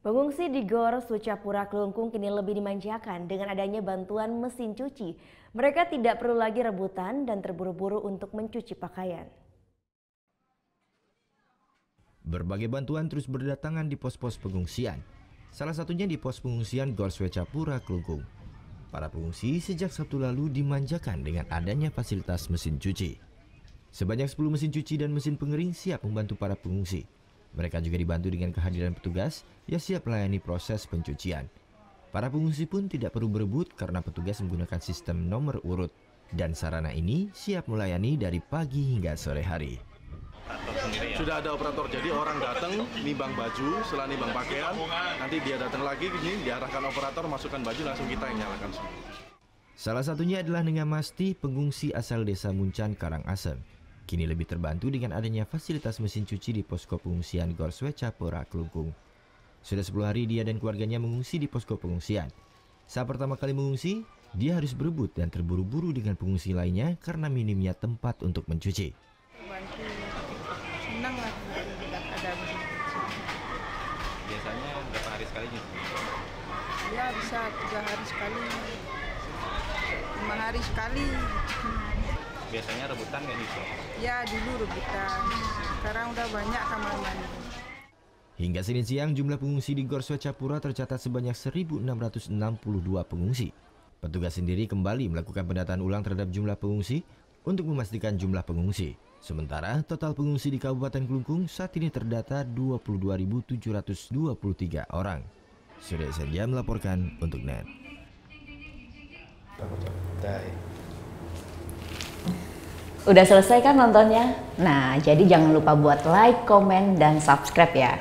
Pengungsi di Gor Swecapura Kelungkung kini lebih dimanjakan dengan adanya bantuan mesin cuci. Mereka tidak perlu lagi rebutan dan terburu-buru untuk mencuci pakaian. Berbagai bantuan terus berdatangan di pos-pos pengungsian. Salah satunya di pos pengungsian Gor Swecapura Kelungkung. Para pengungsi sejak Sabtu lalu dimanjakan dengan adanya fasilitas mesin cuci. Sebanyak 10 mesin cuci dan mesin pengering siap membantu para pengungsi. Mereka juga dibantu dengan kehadiran petugas yang siap melayani proses pencucian. Para pengungsi pun tidak perlu berebut karena petugas menggunakan sistem nomor urut. Dan sarana ini siap melayani dari pagi hingga sore hari. Sudah ada operator, jadi orang datang nimbang baju, setelah nimbang pakaian, nanti dia datang lagi ke sini, diarahkan operator, masukkan baju, langsung kita yang nyalakan semua. Salah satunya adalah Nengamasti, pengungsi asal desa Muncan, Karangasem. Kini lebih terbantu dengan adanya fasilitas mesin cuci di posko pengungsian Gor Swecapura Kelungkung. Sudah 10 hari dia dan keluarganya mengungsi di posko pengungsian. Saat pertama kali mengungsi, dia harus berebut dan terburu-buru dengan pengungsi lainnya karena minimnya tempat untuk mencuci. Bantu, senang lah ada mesin cuci. Biasanya berapa hari sekali gitu? Ya bisa 3 hari sekali, 5 hari sekali. Biasanya rebutan nggak gitu? Ya dulu rebutan, sekarang udah banyak kamar mandi. Hingga Senin siang, jumlah pengungsi di Gor Swecapura tercatat sebanyak 1.662 pengungsi. Petugas sendiri kembali melakukan pendataan ulang terhadap jumlah pengungsi untuk memastikan jumlah pengungsi. Sementara total pengungsi di Kabupaten Kelungkung saat ini terdata 22.723 orang. Surya Senja melaporkan untuk NET. Udah selesai kan nontonnya? Nah, jadi jangan lupa buat like, komen, dan subscribe ya.